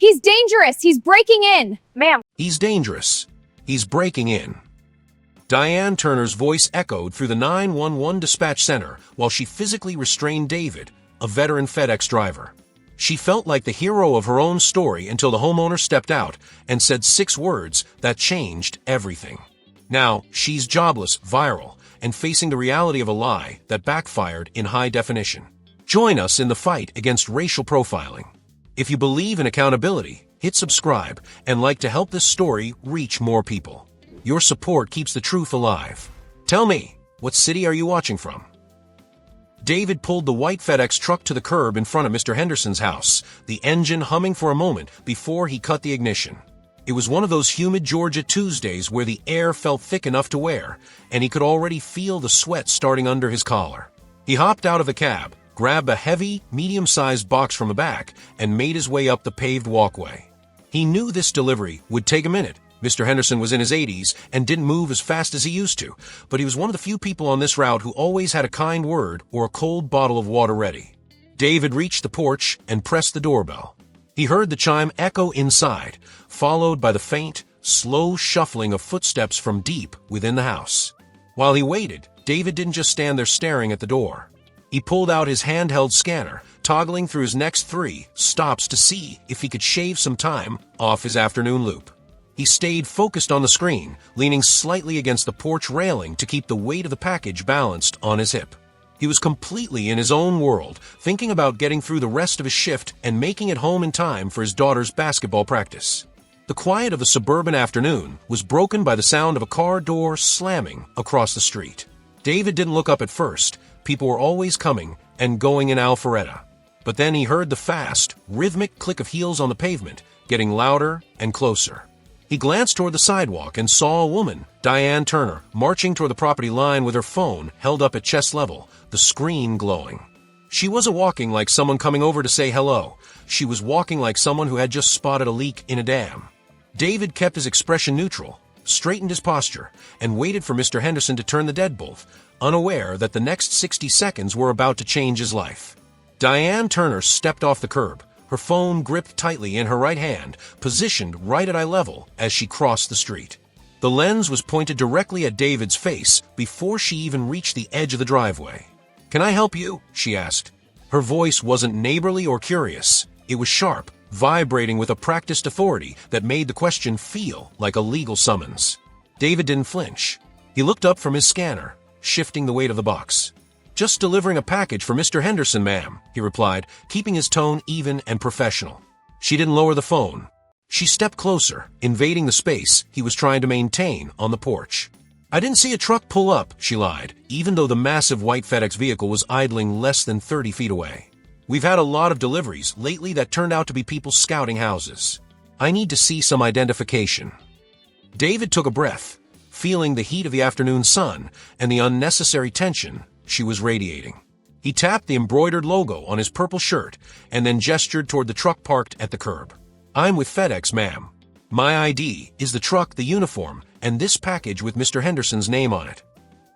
He's dangerous! He's breaking in! Ma'am. He's dangerous. He's breaking in. Diane Turner's voice echoed through the 911 dispatch center while she physically restrained David, a veteran FedEx driver. She felt like the hero of her own story until the homeowner stepped out and said 6 words that changed everything. Now, she's jobless, viral, and facing the reality of a lie that backfired in high definition. Join us in the fight against racial profiling. If you believe in accountability, hit subscribe and like to help this story reach more people. Your support keeps the truth alive. Tell me, what city are you watching from? David pulled the white FedEx truck to the curb in front of Mr. Henderson's house, the engine humming for a moment before he cut the ignition. It was one of those humid Georgia Tuesdays where the air felt thick enough to wear, and he could already feel the sweat starting under his collar. He hopped out of the cab, grabbed a heavy, medium-sized box from the back, and made his way up the paved walkway. He knew this delivery would take a minute. Mr. Henderson was in his 80s and didn't move as fast as he used to, but he was one of the few people on this route who always had a kind word or a cold bottle of water ready. David reached the porch and pressed the doorbell. He heard the chime echo inside, followed by the faint, slow shuffling of footsteps from deep within the house. While he waited, David didn't just stand there staring at the door. He pulled out his handheld scanner, toggling through his next 3 stops to see if he could shave some time off his afternoon loop. He stayed focused on the screen, leaning slightly against the porch railing to keep the weight of the package balanced on his hip. He was completely in his own world, thinking about getting through the rest of his shift and making it home in time for his daughter's basketball practice. The quiet of a suburban afternoon was broken by the sound of a car door slamming across the street. David didn't look up at first. People were always coming and going in Alpharetta. But then he heard the fast, rhythmic click of heels on the pavement, getting louder and closer. He glanced toward the sidewalk and saw a woman, Diane Turner, marching toward the property line with her phone held up at chest level, the screen glowing. She wasn't walking like someone coming over to say hello. She was walking like someone who had just spotted a leak in a dam. David kept his expression neutral, straightened his posture, and waited for Mr. Henderson to turn the deadbolt, unaware that the next 60 seconds were about to change his life. Diane Turner stepped off the curb, her phone gripped tightly in her right hand, positioned right at eye level as she crossed the street. The lens was pointed directly at David's face before she even reached the edge of the driveway. "Can I help you?" she asked. Her voice wasn't neighborly or curious. It was sharp, vibrating with a practiced authority that made the question feel like a legal summons. David didn't flinch. He looked up from his scanner, shifting the weight of the box. "Just delivering a package for Mr. Henderson, ma'am," he replied, keeping his tone even and professional. She didn't lower the phone. She stepped closer, invading the space he was trying to maintain on the porch. "I didn't see a truck pull up," she lied, even though the massive white FedEx vehicle was idling less than 30 feet away. "We've had a lot of deliveries lately that turned out to be people scouting houses. I need to see some identification." David took a breath, feeling the heat of the afternoon sun and the unnecessary tension she was radiating. He tapped the embroidered logo on his purple shirt and then gestured toward the truck parked at the curb. "I'm with FedEx, ma'am. My ID is the truck, the uniform, and this package with Mr. Henderson's name on it."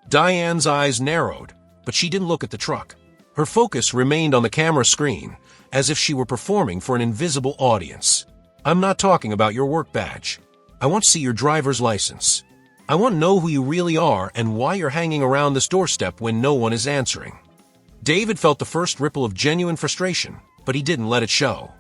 Diane's eyes narrowed, but she didn't look at the truck. Her focus remained on the camera screen, as if she were performing for an invisible audience. "I'm not talking about your work badge. I want to see your driver's license. I want to know who you really are and why you're hanging around this doorstep when no one is answering." David felt the first ripple of genuine frustration, but he didn't let it show.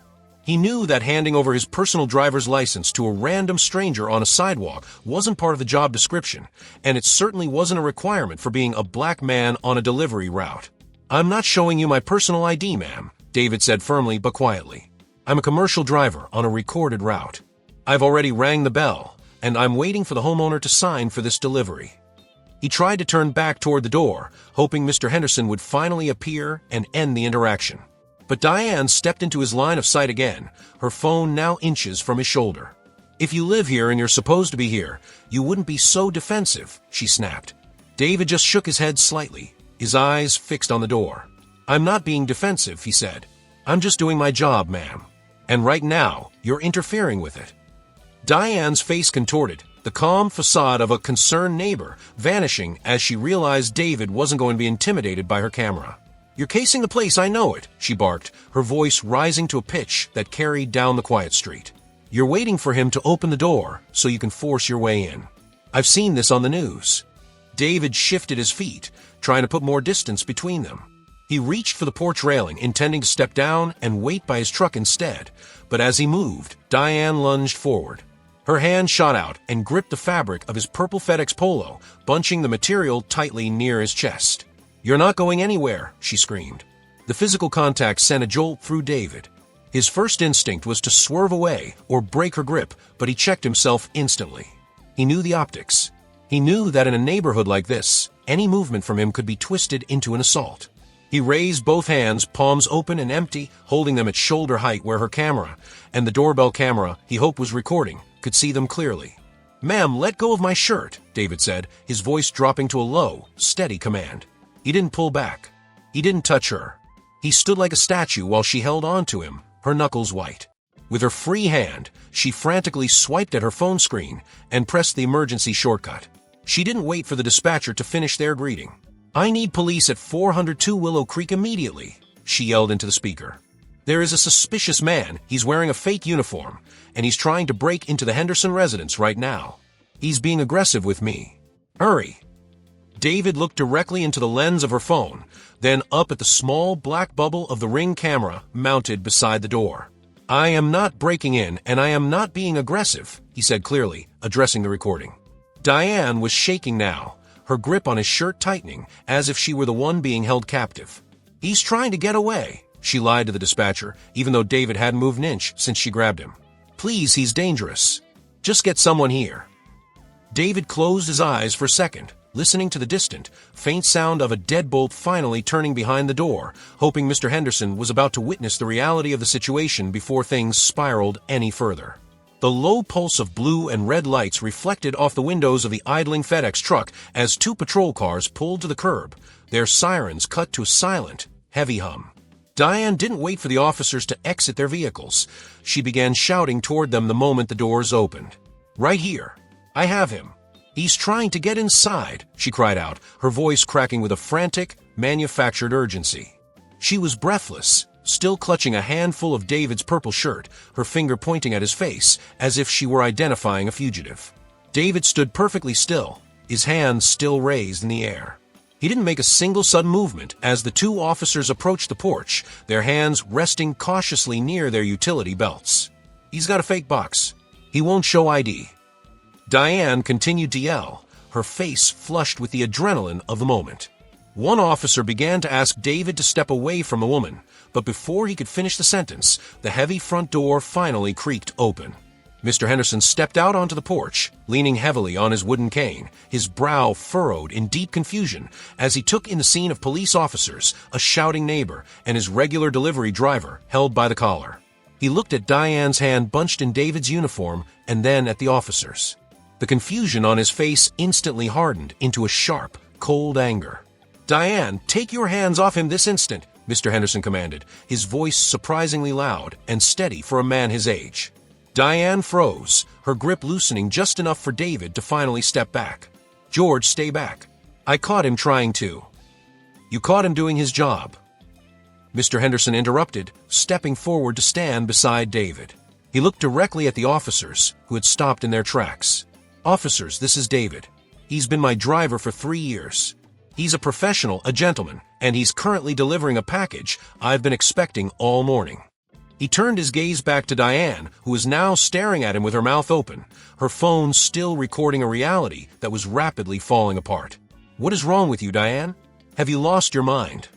He knew that handing over his personal driver's license to a random stranger on a sidewalk wasn't part of the job description, and it certainly wasn't a requirement for being a black man on a delivery route. "I'm not showing you my personal ID, ma'am," David said firmly but quietly. "I'm a commercial driver on a recorded route. I've already rang the bell, and I'm waiting for the homeowner to sign for this delivery." He tried to turn back toward the door, hoping Mr. Henderson would finally appear and end the interaction. But Diane stepped into his line of sight again, her phone now inches from his shoulder. "If you live here and you're supposed to be here, you wouldn't be so defensive," she snapped. David just shook his head slightly, his eyes fixed on the door. "I'm not being defensive," he said. "I'm just doing my job, ma'am. And right now, you're interfering with it." Diane's face contorted, the calm facade of a concerned neighbor vanishing as she realized David wasn't going to be intimidated by her camera. "You're casing the place, I know it," she barked, her voice rising to a pitch that carried down the quiet street. "You're waiting for him to open the door so you can force your way in. I've seen this on the news." David shifted his feet, trying to put more distance between them. He reached for the porch railing, intending to step down and wait by his truck instead, but as he moved, Diane lunged forward. Her hand shot out and gripped the fabric of his purple FedEx polo, bunching the material tightly near his chest. "You're not going anywhere," she screamed. The physical contact sent a jolt through David. His first instinct was to swerve away or break her grip, but he checked himself instantly. He knew the optics. He knew that in a neighborhood like this, any movement from him could be twisted into an assault. He raised both hands, palms open and empty, holding them at shoulder height where her camera, and the doorbell camera he hoped was recording, could see them clearly. "Ma'am, let go of my shirt," David said, his voice dropping to a low, steady command. He didn't pull back. He didn't touch her. He stood like a statue while she held on to him, her knuckles white. With her free hand, she frantically swiped at her phone screen and pressed the emergency shortcut. She didn't wait for the dispatcher to finish their greeting. "I need police at 402 Willow Creek immediately," she yelled into the speaker. "There is a suspicious man. He's wearing a fake uniform, and he's trying to break into the Henderson residence right now. He's being aggressive with me. Hurry." David looked directly into the lens of her phone, then up at the small black bubble of the Ring camera mounted beside the door. "I am not breaking in, and I am not being aggressive," he said clearly, addressing the recording. Diane was shaking now, her grip on his shirt tightening, as if she were the one being held captive. "He's trying to get away," she lied to the dispatcher, even though David hadn't moved an inch since she grabbed him. "Please, he's dangerous. Just get someone here." David closed his eyes for a second, listening to the distant, faint sound of a deadbolt finally turning behind the door, hoping Mr. Henderson was about to witness the reality of the situation before things spiraled any further. The low pulse of blue and red lights reflected off the windows of the idling FedEx truck as two patrol cars pulled to the curb, their sirens cut to a silent, heavy hum. Diane didn't wait for the officers to exit their vehicles. She began shouting toward them the moment the doors opened. "Right here. I have him. He's trying to get inside," she cried out, her voice cracking with a frantic, manufactured urgency. She was breathless, still clutching a handful of David's purple shirt, her finger pointing at his face, as if she were identifying a fugitive. David stood perfectly still, his hands still raised in the air. He didn't make a single sudden movement as the two officers approached the porch, their hands resting cautiously near their utility belts. "He's got a fake box. He won't show ID." Diane continued to yell, her face flushed with the adrenaline of the moment. One officer began to ask David to step away from the woman, but before he could finish the sentence, the heavy front door finally creaked open. Mr. Henderson stepped out onto the porch, leaning heavily on his wooden cane, his brow furrowed in deep confusion as he took in the scene of police officers, a shouting neighbor, and his regular delivery driver held by the collar. He looked at Diane's hand bunched in David's uniform and then at the officers. The confusion on his face instantly hardened into a sharp, cold anger. "Diane, take your hands off him this instant," Mr. Henderson commanded, his voice surprisingly loud and steady for a man his age. Diane froze, her grip loosening just enough for David to finally step back. "George, stay back. I caught him trying to." "You caught him doing his job." Mr. Henderson interrupted, stepping forward to stand beside David. He looked directly at the officers, who had stopped in their tracks. "Officers, this is David. He's been my driver for 3 years. He's a professional, a gentleman, and he's currently delivering a package I've been expecting all morning." He turned his gaze back to Diane, who was now staring at him with her mouth open, her phone still recording a reality that was rapidly falling apart. "What is wrong with you, Diane? Have you lost your mind?"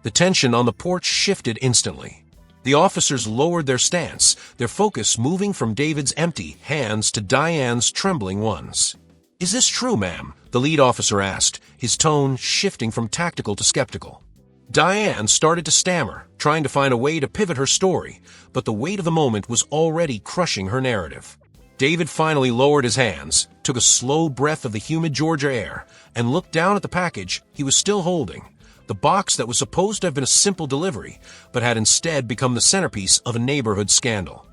The tension on the porch shifted instantly. The officers lowered their stance, their focus moving from David's empty hands to Diane's trembling ones. "Is this true, ma'am?" the lead officer asked, his tone shifting from tactical to skeptical. Diane started to stammer, trying to find a way to pivot her story, but the weight of the moment was already crushing her narrative. David finally lowered his hands, took a slow breath of the humid Georgia air, and looked down at the package he was still holding, the box that was supposed to have been a simple delivery, but had instead become the centerpiece of a neighborhood scandal.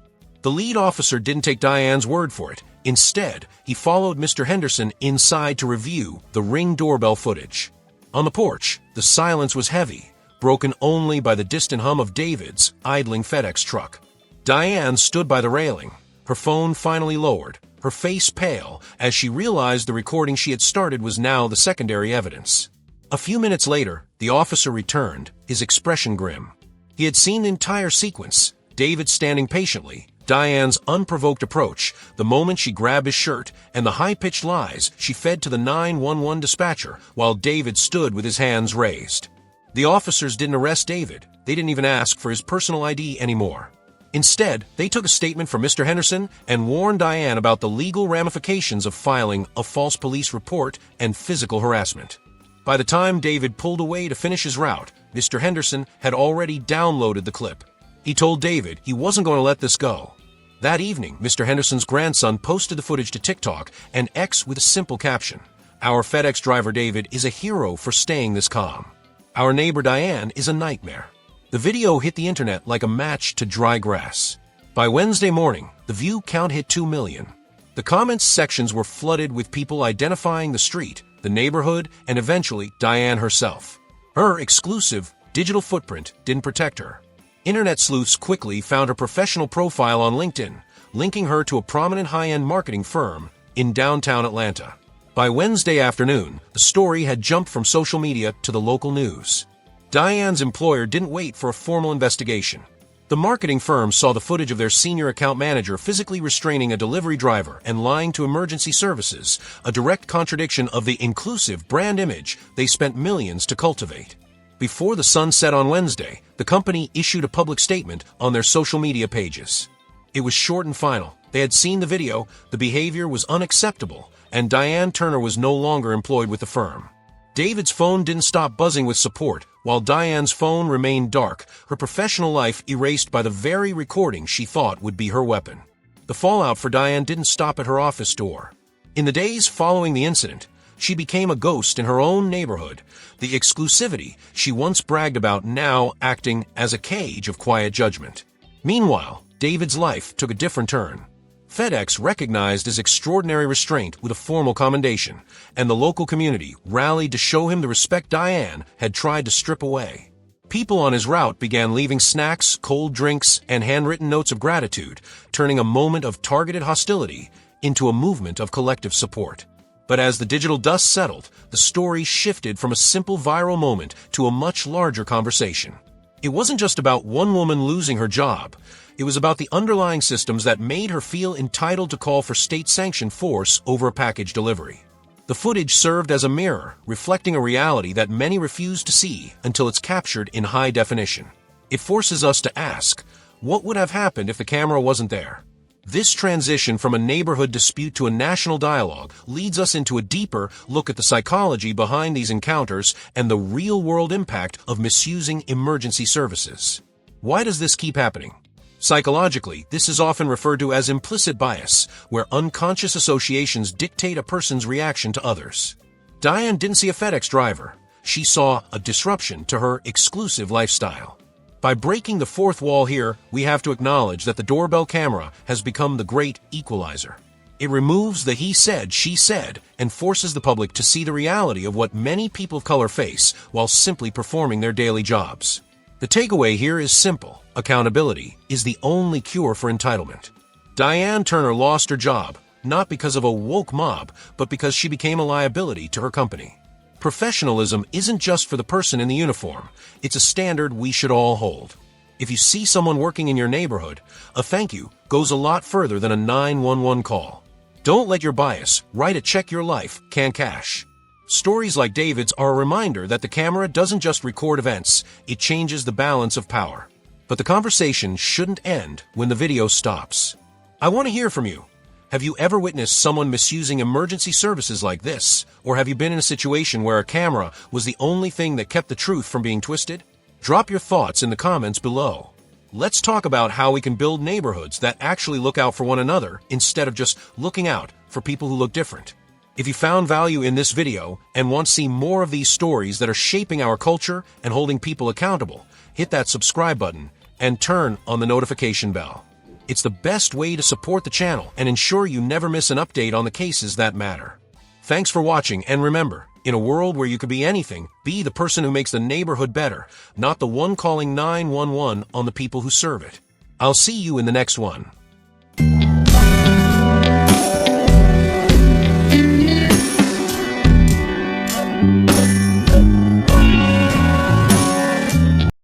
The lead officer didn't take Diane's word for it. Instead, he followed Mr. Henderson inside to review the Ring doorbell footage. On the porch, the silence was heavy, broken only by the distant hum of David's idling FedEx truck. Diane stood by the railing, her phone finally lowered, her face pale as she realized the recording she had started was now the secondary evidence. A few minutes later, the officer returned, his expression grim. He had seen the entire sequence, David standing patiently, Diane's unprovoked approach, the moment she grabbed his shirt, and the high-pitched lies she fed to the 911 dispatcher while David stood with his hands raised. The officers didn't arrest David. They didn't even ask for his personal ID anymore. Instead, they took a statement from Mr. Henderson and warned Diane about the legal ramifications of filing a false police report and physical harassment. By the time David pulled away to finish his route, Mr. Henderson had already downloaded the clip. He told David he wasn't going to let this go. That evening, Mr. Henderson's grandson posted the footage to TikTok and X with a simple caption. Our FedEx driver David is a hero for staying this calm. Our neighbor Diane is a nightmare. The video hit the internet like a match to dry grass. By Wednesday morning, the view count hit 2 million. The comments sections were flooded with people identifying the street, the neighborhood, and eventually Diane herself. Her exclusive digital footprint didn't protect her. Internet sleuths quickly found her professional profile on LinkedIn, linking her to a prominent high-end marketing firm in downtown Atlanta. By Wednesday afternoon, the story had jumped from social media to the local news. Diane's employer didn't wait for a formal investigation. The marketing firm saw the footage of their senior account manager physically restraining a delivery driver and lying to emergency services, a direct contradiction of the inclusive brand image they spent millions to cultivate. Before the sun set on Wednesday, the company issued a public statement on their social media pages. It was short and final. They had seen the video, the behavior was unacceptable, and Diane Turner was no longer employed with the firm. David's phone didn't stop buzzing with support, while Diane's phone remained dark, her professional life erased by the very recording she thought would be her weapon. The fallout for Diane didn't stop at her office door. In the days following the incident, she became a ghost in her own neighborhood, the exclusivity she once bragged about now acting as a cage of quiet judgment. Meanwhile, David's life took a different turn. FedEx recognized his extraordinary restraint with a formal commendation, and the local community rallied to show him the respect Diane had tried to strip away. People on his route began leaving snacks, cold drinks, and handwritten notes of gratitude, turning a moment of targeted hostility into a movement of collective support. But as the digital dust settled, the story shifted from a simple viral moment to a much larger conversation. It wasn't just about one woman losing her job. It was about the underlying systems that made her feel entitled to call for state-sanctioned force over a package delivery. The footage served as a mirror, reflecting a reality that many refuse to see until it's captured in high definition. It forces us to ask, what would have happened if the camera wasn't there? This transition from a neighborhood dispute to a national dialogue leads us into a deeper look at the psychology behind these encounters and the real-world impact of misusing emergency services. Why does this keep happening? Psychologically, this is often referred to as implicit bias, where unconscious associations dictate a person's reaction to others. Diane didn't see a FedEx driver. She saw a disruption to her exclusive lifestyle. By breaking the fourth wall here, we have to acknowledge that the doorbell camera has become the great equalizer. It removes the he said, she said, and forces the public to see the reality of what many people of color face while simply performing their daily jobs. The takeaway here is simple. Accountability is the only cure for entitlement. Diane Turner lost her job, not because of a woke mob, but because she became a liability to her company. Professionalism isn't just for the person in the uniform. It's a standard we should all hold. If you see someone working in your neighborhood, a thank you goes a lot further than a 911 call. Don't let your bias write a check your life can't cash. Stories like David's are a reminder that the camera doesn't just record events, it changes the balance of power. But the conversation shouldn't end when the video stops. I want to hear from you. Have you ever witnessed someone misusing emergency services like this? Or have you been in a situation where a camera was the only thing that kept the truth from being twisted? Drop your thoughts in the comments below. Let's talk about how we can build neighborhoods that actually look out for one another instead of just looking out for people who look different. If you found value in this video and want to see more of these stories that are shaping our culture and holding people accountable, hit that subscribe button and turn on the notification bell. It's the best way to support the channel and ensure you never miss an update on the cases that matter. Thanks for watching, and remember, In a world where you could be anything, be the person who makes the neighborhood better, not the one calling 911 on the people who serve it. I'll see you in the next one.